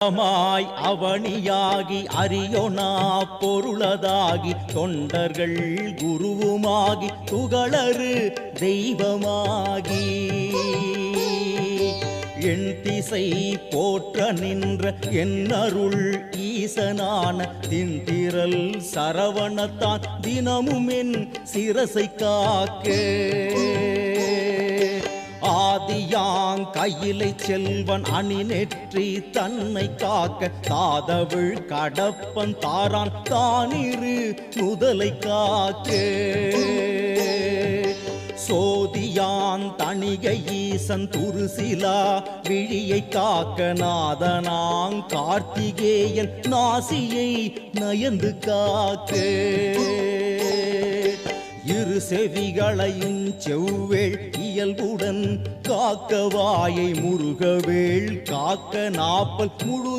மாய் அவனியாகி அரியொனா பொருளதாகி தொண்டர்கள் குருவுமாகி துகளறு தெய்வமாகி என் திசை போற்ற நின்ற என்னருள் ஈசனான தின்திரல் சரவணத்தான் தினமும் என் சிரசை காக்க ஆதியாங் கையிலை செல்வன் அணி நெற்றி தன்னை காக்க காதவிழ் கடப்பன் தாரான் தானிரு முதலை காக்க சோதியான் தணிகை ஈசன் துருசிலா விழியை காக்க நாதனாங் கார்த்திகேயன் நாசியை நயந்து காக்க இரு செவிகளையும் செவ்வேள் இயல்புடன் காக்க வாயை முருகவேள் காக்க நாப்பல் முழு